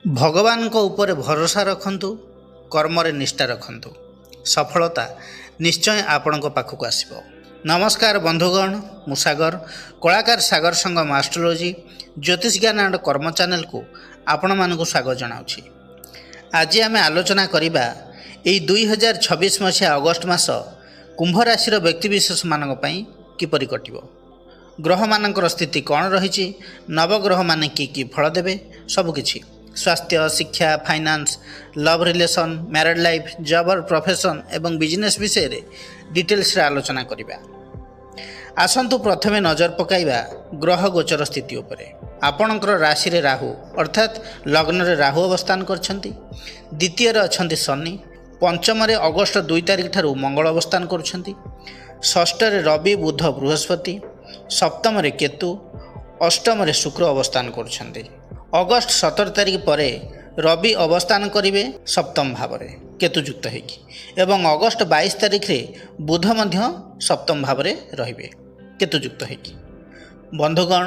ଭଗବାନଙ୍କ ଉପରେ ଭରସା ରଖନ୍ତୁ, କର୍ମରେ ନିଷ୍ଠା ରଖନ୍ତୁ। ସଫଳତା ନିଶ୍ଚୟ ଆପଣଙ୍କ ପାଖକୁ ଆସିବ। ନମସ୍କାର ବନ୍ଧୁଗଣ, ମୁଁ ସାଗର, କଳାକାର ସାଗର ସଂଘ ମାଷ୍ଟ୍ରୋଲୋଜି ଜ୍ୟୋତିଷ ଜ୍ଞାନ ଆଣ୍ଡ କର୍ମ ଚ୍ୟାନେଲକୁ ଆପଣମାନଙ୍କୁ ସ୍ୱାଗତ ଜଣାଉଛି। ଆଜି ଆମେ ଆଲୋଚନା କରିବା ଏହି 2026 ମସିହା ଅଗଷ୍ଟ ମାସ କୁମ୍ଭ ରାଶିର ବ୍ୟକ୍ତିବିଶେଷମାନଙ୍କ ପାଇଁ କିପରି କଟିବ, ଗ୍ରହମାନଙ୍କର ସ୍ଥିତି କ'ଣ ରହିଛି, ନବଗ୍ରହମାନେ କି ଫଳ ଦେବେ, ସବୁକିଛି ସ୍ୱାସ୍ଥ୍ୟ, ଶିକ୍ଷା, finance, love relation, married life, job or profession ଏବଂ ବିଜନେସ୍ ବିଷୟରେ ଡିଟେଲ୍ସରେ ଆଲୋଚନା କରିବା। ଆସନ୍ତୁ ପ୍ରଥମେ ନଜର ପକାଇବା ଗ୍ରହ ଗୋଚର ସ୍ଥିତି ଉପରେ। ଆପଣଙ୍କର ରାଶିରେ ରାହୁ ଅର୍ଥାତ୍ ଲଗ୍ନରେ ରାହୁ ଅବସ୍ଥାନ କରିଛନ୍ତି। ଦ୍ୱିତୀୟରେ ଅଛନ୍ତି ଶନି। ପଞ୍ଚମରେ ଅଗଷ୍ଟ 2 ତାରିଖ ଠାରୁ ମଙ୍ଗଳ ଅବସ୍ଥାନ କରୁଛନ୍ତି। ଷଷ୍ଠରେ ରବି, ବୁଧ, ବୃହସ୍ପତି। ସପ୍ତମରେ କେତୁ। ଅଷ୍ଟମରେ ଶୁକ୍ର ଅବସ୍ଥାନ କରୁଛନ୍ତି। ଅଗଷ୍ଟ 17 ତାରିଖ ପରେ ରବି ଅବସ୍ଥାନ କରିବେ ସପ୍ତମ ଭାବରେ କେତୁଯୁକ୍ତ ହୋଇକି, ଏବଂ ଅଗଷ୍ଟ 22 ତାରିଖରେ ବୁଧ ମଧ୍ୟ ସପ୍ତମ ଭାବରେ ରହିବେ କେତୁଯୁକ୍ତ ହୋଇକି। ବନ୍ଧୁଗଣ,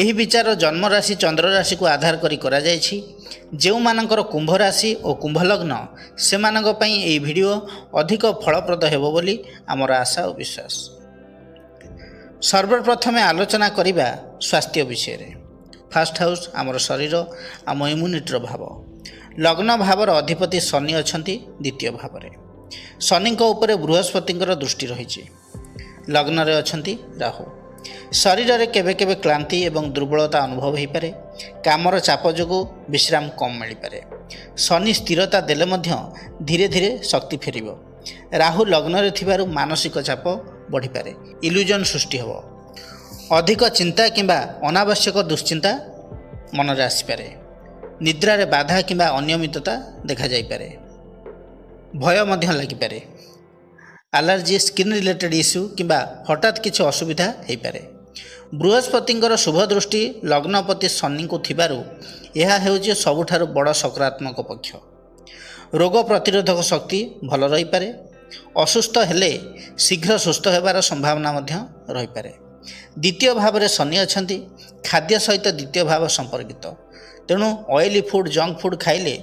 ଏହି ବିଚାର ଜନ୍ମରାଶି ଚନ୍ଦ୍ରରାଶିକୁ ଆଧାର କରି କରାଯାଇଛି। ଯେଉଁମାନଙ୍କର କୁମ୍ଭ ରାଶି ଓ କୁମ୍ଭ ଲଗ୍ନ, ସେମାନଙ୍କ ପାଇଁ ଏହି ଭିଡ଼ିଓ ଅଧିକ ଫଳପ୍ରଦ ହେବ ବୋଲି ଆମର ଆଶା ଓ ବିଶ୍ୱାସ। ସର୍ବପ୍ରଥମେ ଆଲୋଚନା କରିବା ସ୍ୱାସ୍ଥ୍ୟ ବିଷୟରେ। ଫାର୍ଷ୍ଟ ହାଉସ୍ ଆମର ଶରୀର, ଆମ ଇମ୍ୟୁନିଟିର ଭାବ। ଲଗ୍ନ ଭାବର ଅଧିପତି ଶନି ଅଛନ୍ତି ଦ୍ୱିତୀୟ ଭାବରେ। ଶନିଙ୍କ ଉପରେ ବୃହସ୍ପତିଙ୍କର ଦୃଷ୍ଟି ରହିଛି। ଲଗ୍ନରେ ଅଛନ୍ତି ରାହୁ। ଶରୀରରେ କେବେ କେବେ କ୍ଳାନ୍ତି ଏବଂ ଦୁର୍ବଳତା ଅନୁଭବ ହୋଇପାରେ। କାମର ଚାପ ଯୋଗୁଁ ବିଶ୍ରାମ କମ୍ ମିଳିପାରେ। ଶନି ସ୍ଥିରତା ଦେଲେ ମଧ୍ୟ ଧୀରେ ଧୀରେ ଶକ୍ତି ଫେରିବ। ରାହୁ ଲଗ୍ନରେ ଥିବାରୁ ମାନସିକ ଚାପ ବଢ଼ିପାରେ, ଇଲ୍ୟୁଜନ୍ ସୃଷ୍ଟି ହେବ। ଅଧିକ ଚିନ୍ତା କିମ୍ବା ଅନାବଶ୍ୟକ ଦୁଶ୍ଚିନ୍ତା ମନରେ ଆସିପାରେ। ନିଦ୍ରାରେ ବାଧା କିମ୍ବା ଅନିୟମିତତା ଦେଖାଯାଇପାରେ। ଭୟ ମଧ୍ୟ ଲାଗିପାରେ। ଆଲର୍ଜି, ସ୍କିନ୍ ରିଲେଟେଡ୍ ଇସ୍ୟୁ କିମ୍ବା ହଠାତ୍ କିଛି ଅସୁବିଧା ହୋଇପାରେ। ବୃହସ୍ପତିଙ୍କର ଶୁଭ ଦୃଷ୍ଟି ଲଗ୍ନପତି ଶନିଙ୍କୁ ଥିବାରୁ ଏହା ହେଉଛି ସବୁଠାରୁ ବଡ଼ ସକାରାତ୍ମକ ପକ୍ଷ। ରୋଗ ପ୍ରତିରୋଧକ ଶକ୍ତି ଭଲ ରହିପାରେ। ଅସୁସ୍ଥ ହେଲେ ଶୀଘ୍ର ସୁସ୍ଥ ହେବାର ସମ୍ଭାବନା ମଧ୍ୟ ରହିପାରେ। ଦ୍ୱିତୀୟ ଭାବରେ ଶନି ଅଛନ୍ତି। ଖାଦ୍ୟ ସହିତ ଦ୍ୱିତୀୟ ଭାବ ସମ୍ପର୍କିତ, ତେଣୁ ଅଏଲି ଫୁଡ଼୍, ଜଙ୍କ ଫୁଡ଼୍ ଖାଇଲେ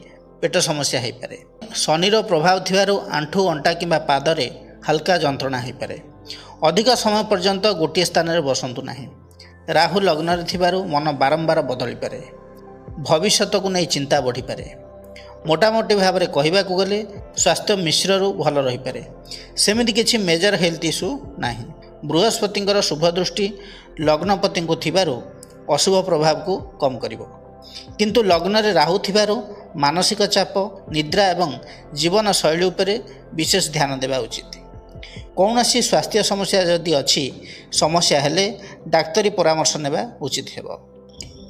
ପେଟ ସମସ୍ୟା ହୋଇପାରେ। ଶନିର ପ୍ରଭାବ ଥିବାରୁ ଆଣ୍ଠୁ, ଅଣ୍ଟା କିମ୍ବା ପାଦରେ ହାଲକା ଯନ୍ତ୍ରଣା ହୋଇପାରେ। ଅଧିକ ସମୟ ପର୍ଯ୍ୟନ୍ତ ଗୋଟିଏ ସ୍ଥାନରେ ବସନ୍ତୁ ନାହିଁ। ରାହୁ ଲଗ୍ନରେ ଥିବାରୁ ମନ ବାରମ୍ବାର ବଦଳିପାରେ। ଭବିଷ୍ୟତକୁ ନେଇ ଚିନ୍ତା ବଢ଼ିପାରେ। ମୋଟାମୋଟି ଭାବରେ କହିବାକୁ ଗଲେ ସ୍ୱାସ୍ଥ୍ୟ ମିଶ୍ରରୁ ଭଲ ରହିପାରେ। ସେମିତି କିଛି ମେଜର ହେଲ୍ଥ ଇସ୍ୟୁ ନାହିଁ। ବୃହସ୍ପତିଙ୍କର ଶୁଭ ଦୃଷ୍ଟି ଲଗ୍ନପତିଙ୍କୁ ଥିବାରୁ ଅଶୁଭ ପ୍ରଭାବକୁ କମ୍ କରିବ, କିନ୍ତୁ ଲଗ୍ନରେ ରାହୁ ଥିବାରୁ ମାନସିକ ଚାପ, ନିଦ୍ରା ଏବଂ ଜୀବନଶୈଳୀ ଉପରେ ବିଶେଷ ଧ୍ୟାନ ଦେବା ଉଚିତ। କୌଣସି ସ୍ୱାସ୍ଥ୍ୟ ସମସ୍ୟା ଯଦି ଅଛି, ସମସ୍ୟା ହେଲେ ଡାକ୍ତରୀ ପରାମର୍ଶ ନେବା ଉଚିତ ହେବ।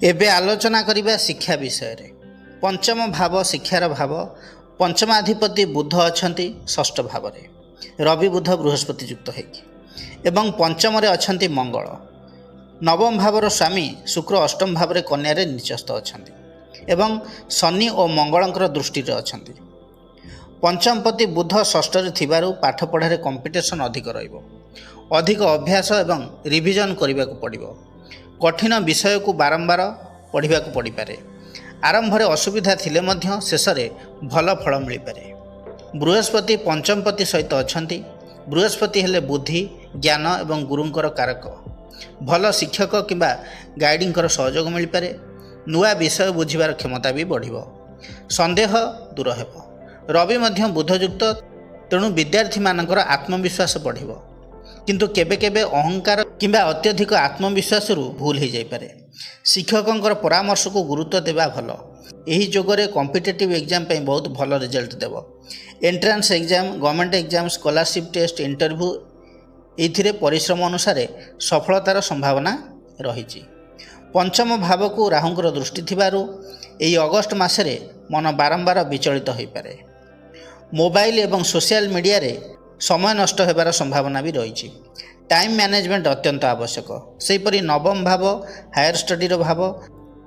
ଏବେ ଆଲୋଚନା କରିବା ଶିକ୍ଷା ବିଷୟରେ। ପଞ୍ଚମ ଭାବ ଶିକ୍ଷାର ଭାବ। ପଞ୍ଚମାଧିପତି ବୁଧ ଅଛନ୍ତି ଷଷ୍ଠ ଭାବରେ, ରବି, ବୁଧ, ବୃହସ୍ପତି ଯୁକ୍ତ ହୋଇକି, ଏବଂ ପଞ୍ଚମରେ ଅଛନ୍ତି ମଙ୍ଗଳ। ନବମ ଭାବର ସ୍ୱାମୀ ଶୁକ୍ର ଅଷ୍ଟମ ଭାବରେ କନ୍ୟାରେ ନିଚସ୍ତ ଅଛନ୍ତି ଏବଂ ଶନି ଓ ମଙ୍ଗଳଙ୍କର ଦୃଷ୍ଟିରେ ଅଛନ୍ତି। ପଞ୍ଚମପତି ବୁଧ ଷଷ୍ଠରେ ଥିବାରୁ ପାଠପଢ଼ାରେ କମ୍ପିଟିସନ୍ ଅଧିକ ରହିବ। ଅଧିକ ଅଭ୍ୟାସ ଏବଂ ରିଭିଜନ୍ କରିବାକୁ ପଡ଼ିବ। କଠିନ ବିଷୟକୁ ବାରମ୍ବାର ପଢ଼ିବାକୁ ପଡ଼ିପାରେ। ଆରମ୍ଭରେ ଅସୁବିଧା ଥିଲେ ମଧ୍ୟ ଶେଷରେ ଭଲ ଫଳ ମିଳିପାରେ। ବୃହସ୍ପତି ପଞ୍ଚମପତି ସହିତ ଅଛନ୍ତି। ବୃହସ୍ପତି ହେଲେ ବୁଦ୍ଧି, ଜ୍ଞାନ ଏବଂ ଗୁରୁଙ୍କର କାରକ। ଭଲ ଶିକ୍ଷକ କିମ୍ବା ଗାଇଡିଙ୍କର ସହଯୋଗ ମିଳିପାରେ। ନୂଆ ବିଷୟ ବୁଝିବାର କ୍ଷମତା ବି ବଢ଼ିବ। ସନ୍ଦେହ ଦୂର ହେବ। ରବି ମଧ୍ୟ ବୁଧଯୁକ୍ତ, ତେଣୁ ବିଦ୍ୟାର୍ଥୀମାନଙ୍କର ଆତ୍ମବିଶ୍ୱାସ ବଢ଼ିବ, କିନ୍ତୁ କେବେ କେବେ ଅହଙ୍କାର କିମ୍ବା ଅତ୍ୟଧିକ ଆତ୍ମବିଶ୍ୱାସରୁ ଭୁଲ ହୋଇଯାଇପାରେ। ଶିକ୍ଷକଙ୍କର ପରାମର୍ଶକୁ ଗୁରୁତ୍ୱ ଦେବା ଭଲ। ଏହି ଯୋଗରେ କମ୍ପିଟେଟିଭ୍ ଏକ୍ଜାମ୍ ପାଇଁ ବହୁତ ଭଲ ରେଜଲ୍ଟ ଦେବ। Entrance exam, government exam, scholarship test, interview, ଏଥିରେ ପରିଶ୍ରମ ଅନୁସାରେ ସଫଳତାର ସମ୍ଭାବନା ରହିଛି। ପଞ୍ଚମ ଭାବକୁ ରାହୁଙ୍କର ଦୃଷ୍ଟି ଥିବାରୁ ଏହି ଅଗଷ୍ଟ ମାସରେ ମନ ବାରମ୍ବାର ବିଚଳିତ ହୋଇପାରେ। ମୋବାଇଲ ଏବଂ ସୋସିଆଲ ମିଡ଼ିଆରେ ସମୟ ନଷ୍ଟ ହେବାର ସମ୍ଭାବନା ବି ରହିଛି। ଟାଇମ୍ ମ୍ୟାନେଜମେଣ୍ଟ ଅତ୍ୟନ୍ତ ଆବଶ୍ୟକ। ସେହିପରି ନବମ ଭାବ ହାୟର ଷ୍ଟଡ଼ିର ଭାବ।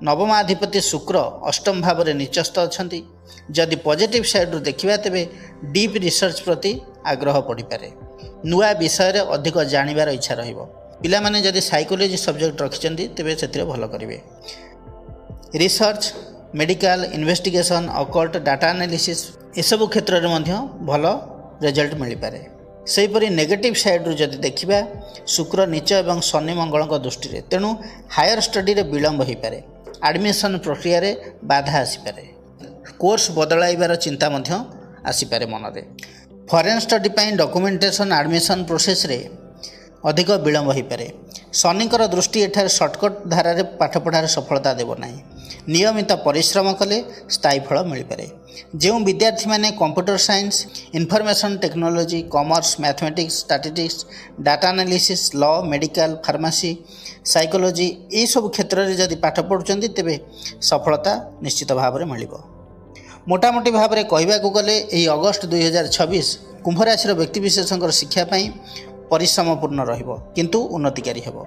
ନବମାଧିପତି ଶୁକ୍ର ଅଷ୍ଟମ ଭାବରେ ନିଚସ୍ତ ଅଛନ୍ତି। ଯଦି ପଜିଟିଭ୍ ସାଇଡ଼ରୁ ଦେଖିବା, ତେବେ ଡିପ୍ ରିସର୍ଚ୍ଚ ପ୍ରତି ଆଗ୍ରହ ବଢ଼ିପାରେ। ନୂଆ ବିଷୟରେ ଅଧିକ ଜାଣିବାର ଇଚ୍ଛା ରହିବ। ପିଲାମାନେ ଯଦି ସାଇକୋଲୋଜି ସବଜେକ୍ଟ ରଖିଛନ୍ତି, ତେବେ ସେଥିରେ ଭଲ କରିବେ। Research medical investigation occult data analysis एसबू क्षेत्र में भल रिजल्ट मिल पारे। सेहीपरि नेगेटिव साइड्रु जदि देखा शुक्र नीच और शनि मंगल दृष्टि तेणु हायर स्टडी रे विलंब हो पारे, एडमिशन प्रक्रिया रे बाधा आसीपारे, कोर्स बदलाइबार चिंता आसीपारे मन में। फॉरेन स्टडी पर डॉक्यूमेंटेशन एडमिशन प्रोसेस रे अधिक विलंब हो पारे। शनिकर दृष्टि एठार सर्टकट धारा रे पाठ पढ़ार सफलता देव नहीं, नियमित परिश्रम कले स्थायी फल मिल पारे। जो विद्यार्थी माने computer science, information technology, commerce, mathematics, statistics, data analysis, law, medical, pharmacy, psychology ये सब क्षेत्र में जदि पाठ पढ़ुचंदी तेबे सफलता निश्चित भाव में मिल। मोटामोटी भाव में कहवाक गले यही अगस्ट 2026 कुंभ राशि व्यक्तिविशेषकर शिक्षापी परिश्रमपूर्ण रहिबो किंतु उन्नतिकारी हेबो।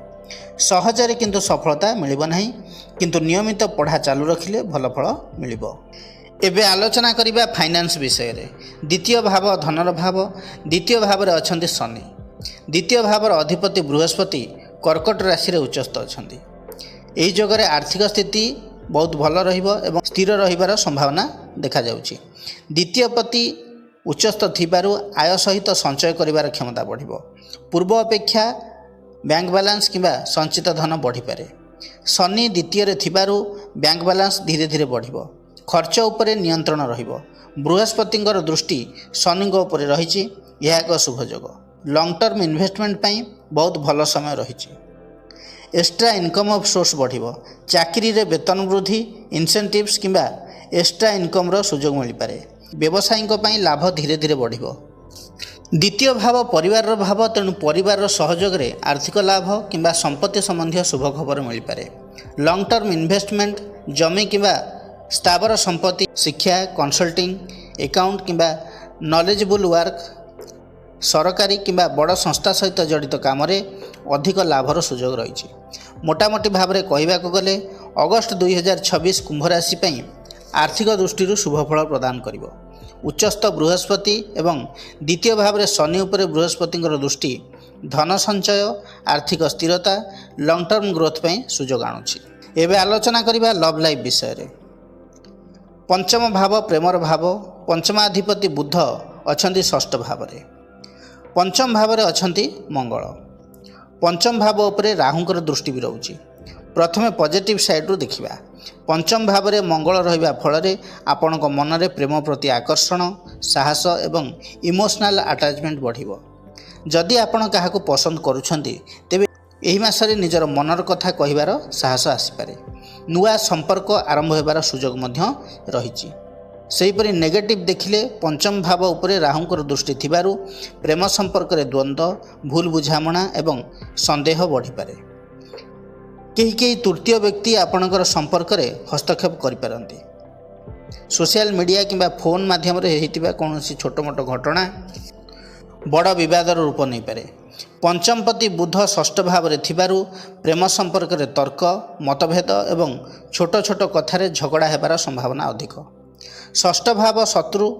सहजरे किंतु सफलता मिलिबो नहीं, किंतु नियमित पढ़ा चालू रखिले भल फल मिलिबो। एबे आलोचना करिबा फाइनान्स विषय रे। द्वितीय भाव धनर भाव, द्वितीय भाव रे अछंती शनि, द्वितीय भाव रे अधिपति बृहस्पति कर्कट राशि रे उच्चस्थ अछंती। एही जगरे आर्थिक स्थिति बहुत भल रहिबो एवं स्थिर रहिबार संभावना देखा जाउछि। द्वितीय पति उच्चस्थ थिबारु आय सहित संचय करिबार क्षमता बढ़िबो। पूर्व अपेक्षा बैंक बैलेंस किंबा संचित धन बढ़ी पारे। शनि द्वितीय रे थिबारु बैंक बैलेंस धीरे धीरे बढ़िबो। खर्च उपरे नियंत्रण रहिबो। बृहस्पतिंकर दृष्टि शनि उपरे रहिछि, यह एक शुभ योग। लॉन्ग टर्म इन्वेस्टमेंट पई बहुत भल समय रहिछि। एक्स्ट्रा इनकम ऑफ सोर्स बढ़िबो। चाकरी रे वेतन वृद्धि, इंसेंटिव्स किंबा एक्स्ट्रा इनकम रो सुयोग मिल पारे। व्यवसायी पई लाभ धीरे धीरे बढ़िबो। द्वितीय भाव परिवार भाव, तेणु परिवार सहयोग रे आर्थिक लाभ किंबा संपत्ति संबंधी शुभ खबर मिल पारे। लॉन्ग टर्म इन्वेस्टमेंट, जमी किंबा स्थावर संपत्ति, शिक्षा, कंसल्टिंग, अकाउंट किंबा नॉलेजेबल वर्क, सरकारी किंबा बड़ संस्था सहित जड़ित काम रे अधिक लाभर सुयोग रही। मोटामोटी भाव में कहवाक गले अगस्ट 2026 कुंभ राशि पई आर्थिक दृष्टि शुभ फल प्रदान करिबो। उच्चस्थ बृहस्पति एवं द्वितीय भाव में शनि उपरे बृहस्पति दृष्टि धन संचय, आर्थिक स्थिरता, लॉन्ग टर्म ग्रोथ पई सुयोग आणुछि। एबे आलोचना करिबा लव लाइफ विषय रे। पंचम भाव प्रेमर भाव, पंचमाधिपति बुध अछंती षष्ठ भाव रे। पंचम भाव रे अछंती मंगल। पंचम भाव उपरे राहुंकर दृष्टि भी रहुछि। प्रथमे पॉजिटिव साइड्रु देखिबा। पंचम भाव में मंगल रहिबा फल आपण मन में प्रेम प्रति आकर्षण, साहस एवं इमोशनल अटैचमेंट बढ़िबो। जदि आपण काहाकू पसंद करूछंती तेबे एही मासरे निजर मनर कथा कहिबार साहस आसीपारे। नुआ संपर्क आरंभ होबार सुयोग मध्य रहिछि। सेहीपरि नेगेटिव देखिले पंचम भाव उपरे राहुंकर दृष्टि थिबारु प्रेम संपर्क रे द्वंद्व, भूल बुझामणा एवं संदेह बढ़िपारे। कहीं तृतीय व्यक्ति आपणकर संपर्क रे हस्तक्षेप करिपारंती। सोशल मीडिया किंबा फोन माध्यम रे हेतिबा कोनोसी छोट मोट घटना बड़ विवादर रूप नहीं पारे। पंचमपति बुध षष्ठ भाव रे थिबारु प्रेम संपर्क रे तर्क, मतभेद एवं छोट छोट कथारे झगड़ा हेबार संभावना अधिक। षष्ठ भाव शत्रु,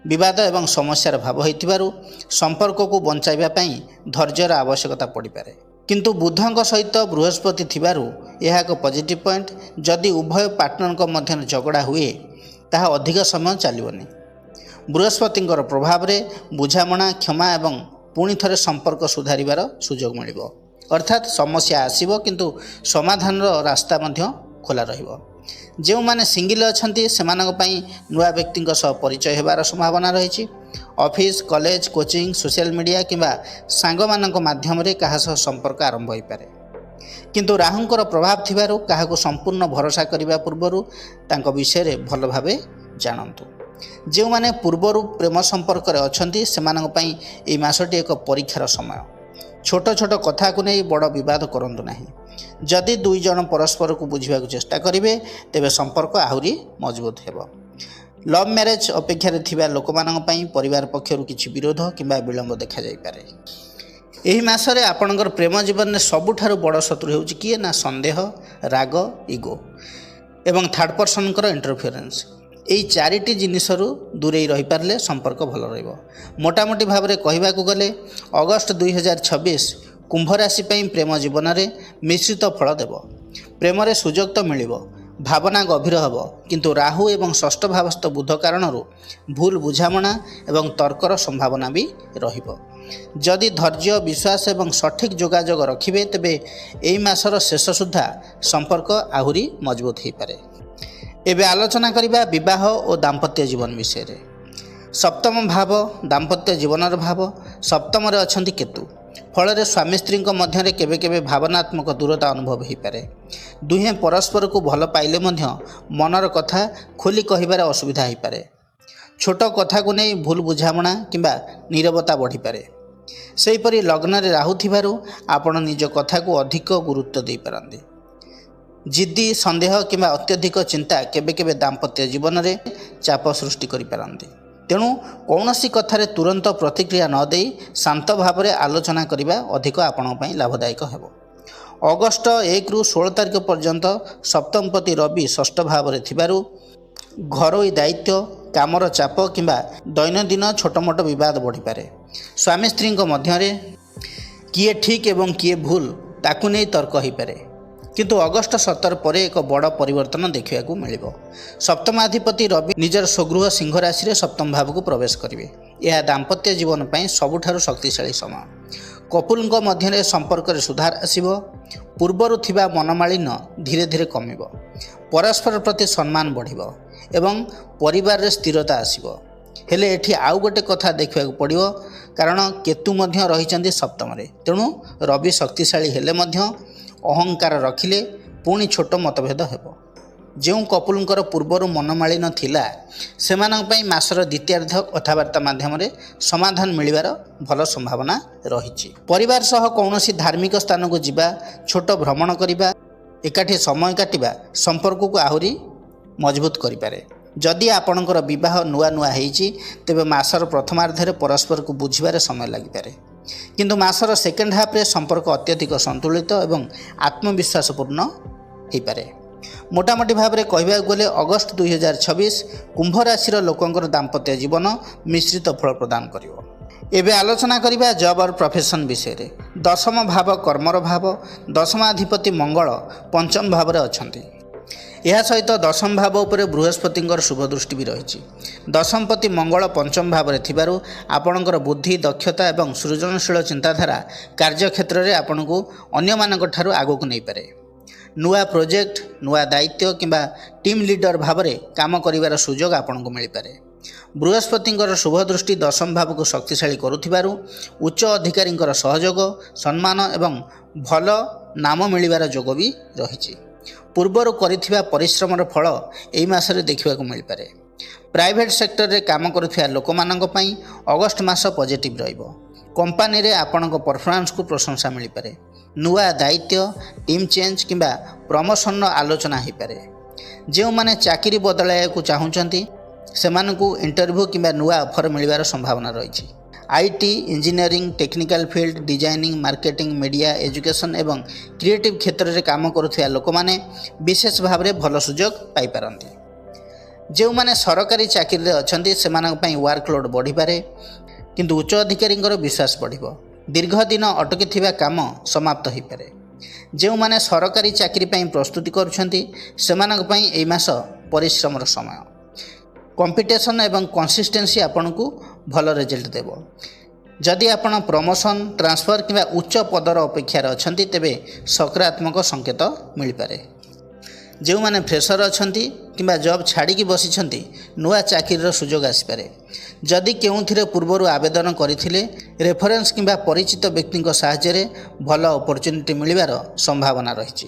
विवाद एवं समस्यार भाव होइतिबारु संपर्क को बंचाइबा पई धैर्यर आवश्यकता पड़ी पारे। किंतु बुधंक सहित बृहस्पति थिबारु यह एक पॉजिटिव पॉइंट। जदि उभय पार्टनर मध्य झगड़ा हुए ताहा अधिक समय चलबनी। बृहस्पतिंकर प्रभाव रे बुझामणा, क्षमा एवं पुणी थरे संपर्क सुधारिबार सुयोग मिलिबो। अर्थात समस्या आसीबो किंतु समाधान रास्ता मध्य खोला रहिबो। जो माने सिंगल अछंती सेमानक पई नुआ व्यक्तिंक सह परिचय हेबार संभावना रही। Office, college, coaching, social media किंबा सांग मानक माध्यम रे काहा सह संपर्क आरंभ होई पारे। किंतु राहुंकर प्रभाव थिबारु काहाकू संपूर्ण भरोसा करिबा पूर्वरु तांको विषय रे भल भाबे जानंतु। जो माने पूर्वरु प्रेम संपर्क रे अछंती सेमानक पई एई मासटी एक परीक्षार समय। छोट छोट कथा को नहीं बड़ विवाद करंतु नाही। जदि दुई जन परस्पर को बुझा चेष्टा करेंगे तेबे संपर्क आहुरी मजबूत हेबो। लव मैरिज अपेक्षा थिबा लोकमानक पई परिवार पक्षरु किछि विरोध किंबा विलंब देखा जाई पारे। एही मासरे आपणकर प्रेम जीवन में सबुठारु बड़ शत्रु हेउछि किए ना संदेह, राग, इगो एवं थर्ड पर्सन इंटरफेरेंस। यही चारिटी जिनिसरू दूरे रही पारे संपर्क भल रहिबो। मोटामोटी भाव में कहवाक गले अगस्ट 2026 कुंभ राशि प्रेम जीवन में मिश्रित फल देव। प्रेम रे सुजोग तो मिलिबो, ଭାବନା ଗଭୀର ହେବ, କିନ୍ତୁ ରାହୁ ଏବଂ ଷଷ୍ଠ ଭାବସ୍ଥ ବୁଧ କାରଣରୁ ଭୁଲ ବୁଝାମଣା ଏବଂ ତର୍କର ସମ୍ଭାବନା ବି ରହିବ। ଯଦି ଧୈର୍ଯ୍ୟ, ବିଶ୍ୱାସ ଏବଂ ସଠିକ୍ ଯୋଗାଯୋଗ ରଖିବେ, ତେବେ ଏହି ମାସର ଶେଷ ସୁଦ୍ଧା ସମ୍ପର୍କ ଆହୁରି ମଜବୁତ ହୋଇପାରେ। ଏବେ ଆଲୋଚନା କରିବା ବିବାହ ଓ ଦାମ୍ପତ୍ୟ ଜୀବନ ବିଷୟରେ। ସପ୍ତମ ଭାବ ଦାମ୍ପତ୍ୟ ଜୀବନର ଭାବ। ସପ୍ତମରେ ଅଛନ୍ତି କେତୁ। ଫଳରେ ସ୍ୱାମୀ ସ୍ତ୍ରୀଙ୍କ ମଧ୍ୟରେ କେବେ କେବେ ଭାବନାତ୍ମକ ଦୂରତା ଅନୁଭବ ହୋଇପାରେ। ଦୁହେଁ ପରସ୍ପରକୁ ଭଲ ପାଇଲେ ମଧ୍ୟ ମନର କଥା ଖୋଲି କହିବାରେ ଅସୁବିଧା ହୋଇପାରେ। ଛୋଟ କଥାକୁ ନେଇ ଭୁଲ ବୁଝାମଣା କିମ୍ବା ନୀରବତା ବଢ଼ିପାରେ। ସେହିପରି ଲଗ୍ନରେ ରାହୁ ଥିବାରୁ ଆପଣ ନିଜ କଥାକୁ ଅଧିକ ଗୁରୁତ୍ୱ ଦେଇପାରନ୍ତି। ଜିଦ୍ଦି, ସନ୍ଦେହ କିମ୍ବା ଅତ୍ୟଧିକ ଚିନ୍ତା କେବେ କେବେ ଦାମ୍ପତ୍ୟ ଜୀବନରେ ଚାପ ସୃଷ୍ଟି କରିପାରନ୍ତି। ତେଣୁ କୌଣସି କଥାରେ ତୁରନ୍ତ ପ୍ରତିକ୍ରିୟା ନ ଦେଇ ଶାନ୍ତ ଭାବରେ ଆଲୋଚନା କରିବା ଅଧିକ ଆପଣଙ୍କ ପାଇଁ ଲାଭଦାୟକ ହେବ। ଅଗଷ୍ଟ 1ରୁ 16 ତାରିଖ ପର୍ଯ୍ୟନ୍ତ ସପ୍ତମପତି ରବି ଷଷ୍ଠ ଭାବରେ ଥିବାରୁ ଘରୋଇ ଦାୟିତ୍ୱ, କାମର ଚାପ କିମ୍ବା ଦୈନନ୍ଦିନ ଛୋଟମୋଟ ବିବାଦ ବଢ଼ିପାରେ। ସ୍ୱାମୀ ସ୍ତ୍ରୀଙ୍କ ମଧ୍ୟରେ କିଏ ଠିକ୍ ଏବଂ କିଏ ଭୁଲ ତାକୁ ନେଇ ତର୍କ ହୋଇପାରେ। କିନ୍ତୁ ଅଗଷ୍ଟ 17 ପରେ ଏକ ବଡ଼ ପରିବର୍ତ୍ତନ ଦେଖିବାକୁ ମିଳିବ। ସପ୍ତମାଧିପତି ରବି ନିଜର ସ୍ୱଗୃହ ସିଂହ ରାଶିରେ ସପ୍ତମ ଭାବକୁ ପ୍ରବେଶ କରିବେ। ଏହା ଦାମ୍ପତ୍ୟ ଜୀବନ ପାଇଁ ସବୁଠାରୁ ଶକ୍ତିଶାଳୀ ସମୟ। କପୁଲଙ୍କ ମଧ୍ୟରେ ସମ୍ପର୍କରେ ସୁଧାର ଆସିବ। ପୂର୍ବରୁ ଥିବା ମନମାଳିନ୍ୟ ଧୀରେ ଧୀରେ କମିବ। ପରସ୍ପର ପ୍ରତି ସମ୍ମାନ ବଢ଼ିବ ଏବଂ ପରିବାରରେ ସ୍ଥିରତା ଆସିବ। ହେଲେ ଏଠି ଆଉ ଗୋଟେ କଥା ଦେଖିବାକୁ ପଡ଼ିବ, କାରଣ କେତୁ ମଧ୍ୟ ରହିଛନ୍ତି ସପ୍ତମରେ। ତେଣୁ ରବି ଶକ୍ତିଶାଳୀ ହେଲେ ମଧ୍ୟ ଅହଙ୍କାର ରଖିଲେ ପୁଣି ଛୋଟ ମତଭେଦ ହେବ। ଯେଉଁ କପୁଲଙ୍କର ପୂର୍ବରୁ ମନମାଳିନ୍ୟ ଥିଲା, ସେମାନଙ୍କ ପାଇଁ ମାସର ଦ୍ୱିତୀୟାର୍ଦ୍ଧ କଥାବାର୍ତ୍ତା ମାଧ୍ୟମରେ ସମାଧାନ ମିଳିବାର ଭଲ ସମ୍ଭାବନା ରହିଛି। ପରିବାର ସହ କୌଣସି ଧାର୍ମିକ ସ୍ଥାନକୁ ଯିବା, ଛୋଟ ଭ୍ରମଣ କରିବା, ଏକାଠି ସମୟ କାଟିବା ସମ୍ପର୍କକୁ ଆହୁରି ମଜବୁତ କରିପାରେ। ଯଦି ଆପଣଙ୍କର ବିବାହ ନୂଆ ନୂଆ ହେଇଛି, ତେବେ ମାସର ପ୍ରଥମାର୍ଦ୍ଧରେ ପରସ୍ପରକୁ ବୁଝିବାରେ ସମୟ ଲାଗିପାରେ। କିନ୍ତୁ ମାସର ସେକେଣ୍ଡ ହାଫ୍ରେ ସମ୍ପର୍କ ଅତ୍ୟଧିକ ସନ୍ତୁଳିତ ଏବଂ ଆତ୍ମବିଶ୍ୱାସପୂର୍ଣ୍ଣ ହୋଇପାରେ। ମୋଟାମୋଟି ଭାବରେ କହିବାକୁ ଗଲେ ଅଗଷ୍ଟ 2026 କୁମ୍ଭ ରାଶିର ଲୋକଙ୍କର ଦାମ୍ପତ୍ୟ ଜୀବନ ମିଶ୍ରିତ ଫଳ ପ୍ରଦାନ କରିବ। ଏବେ ଆଲୋଚନା କରିବା ଜବ୍ ଅର୍ ପ୍ରଫେସନ୍ ବିଷୟରେ। ଦଶମ ଭାବ କର୍ମର ଭାବ। ଦଶମାଧିପତି ମଙ୍ଗଳ ପଞ୍ଚମ ଭାବରେ ଅଛନ୍ତି। ଏହା ସହିତ ଦଶମ ଭାବ ଉପରେ ବୃହସ୍ପତିଙ୍କର ଶୁଭ ଦୃଷ୍ଟି ବି ରହିଛି। ଦଶମପତି ମଙ୍ଗଳ ପଞ୍ଚମ ଭାବରେ ଥିବାରୁ ଆପଣଙ୍କର ବୁଦ୍ଧି, ଦକ୍ଷତା ଏବଂ ସୃଜନଶୀଳ ଚିନ୍ତାଧାରା କାର୍ଯ୍ୟକ୍ଷେତ୍ରରେ ଆପଣଙ୍କୁ ଅନ୍ୟମାନଙ୍କ ଠାରୁ ଆଗକୁ ନେଇପାରେ। ନୂଆ ପ୍ରୋଜେକ୍ଟ, ନୂଆ ଦାୟିତ୍ୱ କିମ୍ବା ଟିମ୍ ଲିଡର ଭାବରେ କାମ କରିବାର ସୁଯୋଗ ଆପଣଙ୍କୁ ମିଳିପାରେ। ବୃହସ୍ପତିଙ୍କର ଶୁଭ ଦୃଷ୍ଟି ଦଶମ ଭାବକୁ ଶକ୍ତିଶାଳୀ କରୁଥିବାରୁ ଉଚ୍ଚ ଅଧିକାରୀଙ୍କର ସହଯୋଗ, ସମ୍ମାନ ଏବଂ ଭଲ ନାମ ମିଳିବାର ଯୋଗ ବି ରହିଛି। ପୂର୍ବରୁ କରିଥିବା ପରିଶ୍ରମର ଫଳ ଏହି ମାସରେ ଦେଖିବାକୁ ମିଳିପାରେ। ପ୍ରାଇଭେଟ୍ ସେକ୍ଟରରେ କାମ କରୁଥିବା ଲୋକମାନଙ୍କ ପାଇଁ ଅଗଷ୍ଟ ମାସ ପଜିଟିଭ୍ ରହିବ। କମ୍ପାନୀରେ ଆପଣଙ୍କ ପରଫର୍ମାନ୍ସକୁ ପ୍ରଶଂସା ମିଳିପାରେ। ନୂଆ ଦାୟିତ୍ୱ, ଟିମ୍ ଚେଞ୍ଜ କିମ୍ବା ପ୍ରମୋସନର ଆଲୋଚନା ହୋଇପାରେ। ଯେଉଁମାନେ ଚାକିରି ବଦଳାଇବାକୁ ଚାହୁଁଛନ୍ତି, ସେମାନଙ୍କୁ ଇଣ୍ଟରଭ୍ୟୁ କିମ୍ବା ନୂଆ ଅଫର ମିଳିବାର ସମ୍ଭାବନା ରହିଛି। IT, engineering, technical field, designing, marketing, media, education ଏବଂ କ୍ରିଏଟିଭ୍ କ୍ଷେତ୍ରରେ କାମ କରୁଥିବା ଲୋକମାନେ ବିଶେଷ ଭାବରେ ଭଲ ସୁଯୋଗ ପାଇପାରନ୍ତି। ଯେଉଁମାନେ ସରକାରୀ ଚାକିରିରେ ଅଛନ୍ତି, ସେମାନଙ୍କ ପାଇଁ ୱାର୍କଲୋଡ଼ ବଢ଼ିପାରେ, କିନ୍ତୁ ଉଚ୍ଚ ଅଧିକାରୀଙ୍କର ବିଶ୍ୱାସ ବଢ଼ିବ। ଦୀର୍ଘ ଦିନ ଅଟକିଥିବା କାମ ସମାପ୍ତ ହୋଇପାରେ। ଯେଉଁମାନେ ସରକାରୀ ଚାକିରି ପାଇଁ ପ୍ରସ୍ତୁତି କରୁଛନ୍ତି, ସେମାନଙ୍କ ପାଇଁ ଏହି ମାସ ପରିଶ୍ରମର ସମୟ। କମ୍ପିଟିସନ୍ ଏବଂ କନସିଷ୍ଟେନ୍ସି ଆପଣଙ୍କୁ ଭଲ ରେଜଲ୍ଟ ଦେବ। ଯଦି ଆପଣ ପ୍ରମୋସନ୍, ଟ୍ରାନ୍ସଫର କିମ୍ବା ଉଚ୍ଚ ପଦର ଅପେକ୍ଷାରେ ଅଛନ୍ତି, ତେବେ ସକାରାତ୍ମକ ସଂକେତ ମିଳିପାରେ। ଯେଉଁମାନେ ଫ୍ରେଶର ଅଛନ୍ତି କିମ୍ବା ଜବ୍ ଛାଡ଼ିକି ବସିଛନ୍ତି, ନୂଆ ଚାକିରିର ସୁଯୋଗ ଆସିପାରେ। ଯଦି କେଉଁଥିରେ ପୂର୍ବରୁ ଆବେଦନ କରିଥିଲେ, ରେଫରେନ୍ସ କିମ୍ବା ପରିଚିତ ବ୍ୟକ୍ତିଙ୍କ ସାହାଯ୍ୟରେ ଭଲ ଅପରଚ୍ୟୁନିଟି ମିଳିବାର ସମ୍ଭାବନା ରହିଛି।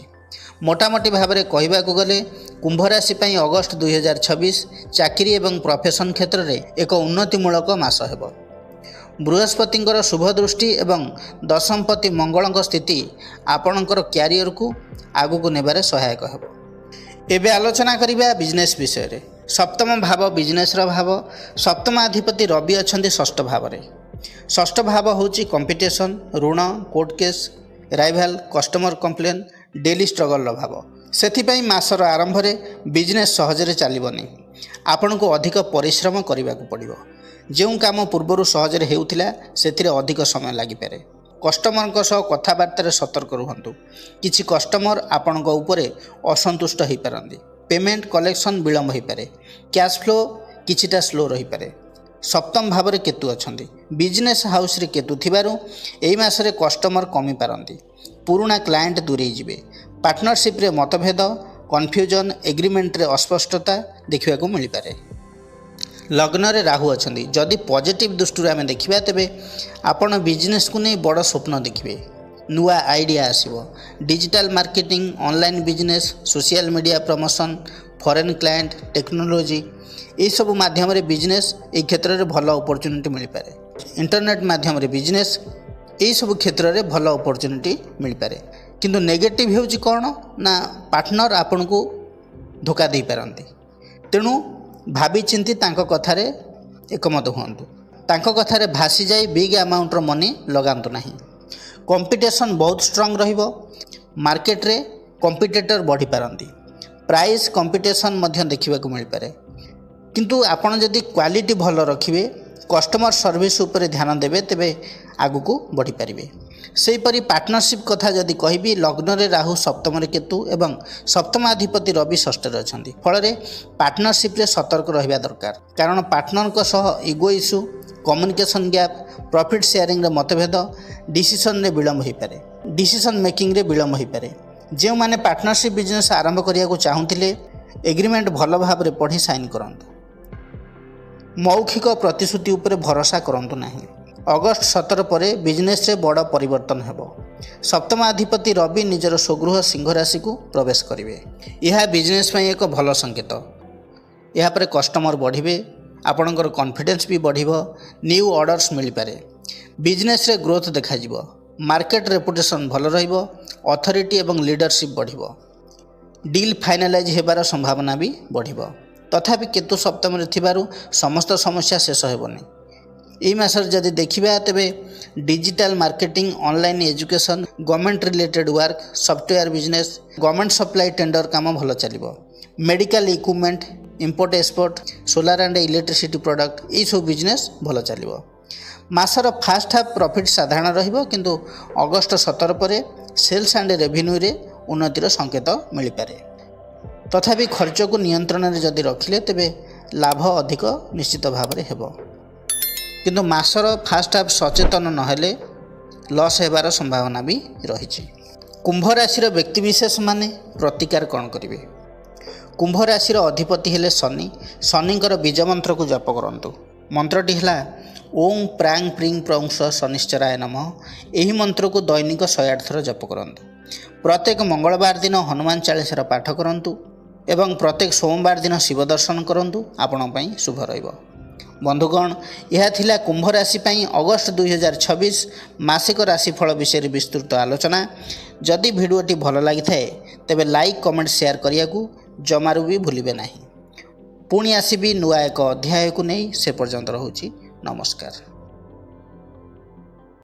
ମୋଟାମୋଟି ଭାବରେ କହିବାକୁ ଗଲେ କୁମ୍ଭ ରାଶି ପାଇଁ ଅଗଷ୍ଟ 2026 ଚାକିରି ଏବଂ ପ୍ରଫେସନ୍ କ୍ଷେତ୍ରରେ ଏକ ଉନ୍ନତିମୂଳକ ମାସ ହେବ। ବୃହସ୍ପତିଙ୍କର ଶୁଭ ଦୃଷ୍ଟି ଏବଂ ଦଶମପତି ମଙ୍ଗଳଙ୍କ ସ୍ଥିତି ଆପଣଙ୍କର କ୍ୟାରିୟରକୁ ଆଗକୁ ନେବାରେ ସହାୟକ ହେବ। ଏବେ ଆଲୋଚନା କରିବା ବିଜନେସ୍ ବିଷୟରେ। ସପ୍ତମ ଭାବ ବିଜନେସ୍ର ଭାବ। ସପ୍ତମାଧିପତି ରବି ଅଛନ୍ତି ଷଷ୍ଠ ଭାବରେ। ଷଷ୍ଠ ଭାବ ହେଉଛି କମ୍ପିଟିସନ୍, ଋଣ, court case, rival, customer complaint, daily ଷ୍ଟ୍ରଗଲର ଭାବ। ସେଥିପାଇଁ ମାସର ଆରମ୍ଭରେ ବିଜନେସ୍ ସହଜରେ ଚାଲିବନି। ଆପଣଙ୍କୁ ଅଧିକ ପରିଶ୍ରମ କରିବାକୁ ପଡ଼ିବ। ଯେଉଁ କାମ ପୂର୍ବରୁ ସହଜରେ ହେଉଥିଲା, ସେଥିରେ ଅଧିକ ସମୟ ଲାଗିପାରେ। କଷ୍ଟମରଙ୍କ ସହ କଥାବାର୍ତ୍ତାରେ ସତର୍କ ରୁହନ୍ତୁ। କିଛି କଷ୍ଟମର ଆପଣଙ୍କ ଉପରେ ଅସନ୍ତୁଷ୍ଟ ହୋଇପାରନ୍ତି। पेमेंट कलेक्शन विलम्ब हो पारे, कैश फ्लो किछिटा स्लो रही पारे। सप्तम भाव में केतु अच्छा बिजनेस हाउस रे केतु थिबारु एई मासरे कस्टमर कमी पारंती, पुराना क्लाएंट दूरे जिवे, पार्टनरशिप रे मतभेद कन्फ्यूजन एग्रीमेंट रे अस्पष्टता देखा मिल पारे। लग्न रे राहु अच्छा जदि पॉजिटिव दृष्टि आम देखा तेबे आपण बिजनेस को नहीं बड़ स्वप्न देखिए, नुआ आइडिया आसीबो, digital marketing online business social media promotion foreign client technology ये सब माध्यम रे बिजनेस ये क्षेत्र में भल अपॉर्चुनिटी मिल पारे। इंटरनेट माध्यम रे बिजनेस ये सब क्षेत्र में भल अपॉर्चुनिटी मिल पारे। किंतु नेगेटिव होउची कौन ना पार्टनर आपन को धोखा दे पारंती, तेणु भाभी चिंती तांको कथारे एकमत हुअन्तु, तांको कथारे भासी जाई बिग अमाउंटर मनी लगांतु नाही। कंपटीशन बहुत स्ट्रांग रहिबो, मार्केट रे कंपिटिटर बढ़ी पारंती, प्राइस कंपटीशन मध्य देखा मिल पारे। किंतु आपण जदि क्वालिटी भल रखिए कस्टमर सर्विस उपर ध्यान देवे तेबे आगु को बढ़ी पारिबे। सेहीपरि पार्टनरशिप कथा जदि कहबी लग्न रे राहु सप्तम रे केतु एवं सप्तमाधिपति रवि षष्ठ रे अछंती, फल रे पार्टनरशिप रे सतर्क रहिबा दरकार, कारण पार्टनर को सह ego issue communication gap profit sharing रे मतभेद डिसीजन रे विलम्ब हो पारे, डिसीजन मेकिंग रे विलम्ब हो पारे। जो माने पार्टनरशिप बिजनेस आरंभ करिया को चाहुथिले एग्रीमेंट भल भाव रे पढ़ी साइन करंतु, मौखिक प्रतिश्रुति उपर भरोसा करंतु नाही। अगस्त 17 पर बिजनेस रे बड़ परिवर्तन हेबो। सप्तमाधिपति रवि निजर स्वगृह सिंह राशि को प्रवेश करिवे, यह बिजनेस में एक भल संकेत। यह पर कस्टमर बढ़िबे, आपणकर कॉन्फिडेंस भी बढ़िबो, न्यू ऑर्डर्स मिल पारे, बिजनेस रे ग्रोथ देखा जिवो, मार्केट रेपुटेशन भल रहिबो, अथॉरिटी एवं लीडरशिप बढ़िबो, डील फाइनालाइज हेबार संभावना भी बढ़िबो। तथापि केतु सप्तम रे थिबारु समस्त समस्या शेष हेबोनी। यही मासर जदि देखिबा तेबे digital marketing online education government related work software business government supply tender काम भल चलिबो, medical equipment import export solar and electricity product ये सब बिजनेस भल चलिबो। मासर फास्ट हाफ प्रॉफिट साधारण रहिबो, किंतु अगस्त 17 पर सेल्स एंड रेवेन्यू रे उन्नतिर संकेत मिल पारे। तथापि खर्च को नियंत्रण में जदि रखिले तेबे लाभ अधिक निश्चित भाव में हेबो, किंतु मासर फास्ट हाफ सचेतन नहेले लॉस हेबार संभावना भी रही। कुंभ राशि व्यक्तिविशेष माने प्रतिकार कौन करेंगे? कुंभ राशि अधिपति हेले शनि, शनिंकर बीज मंत्र को जप करंतु। मंत्रटी है ओं प्रांग प्रिंग प्रंश शनिश्चराय नमः। यही मंत्र को दैनिक 108 थर जप करंतु। प्रत्येक मंगलवार दिन हनुमान चालीसार पाठ करंतु एवं प्रत्येक सोमवार दिन शिव दर्शन करंतु, आपण पई शुभ रहिबो। बंधुगण, यह थिला कुंभ राशि पई अगस्त 2026 मासिक राशिफल विषय विस्तृत आलोचना। जदि भिडियोटी भल लगी थाए तेबे लाइक कमेंट शेयर करिया को जमारू भी भूलिबे नाही। पुणी आसीबी नुआ एक अध्याय को नहीं, से पर्यंत रहुछि नमस्कार।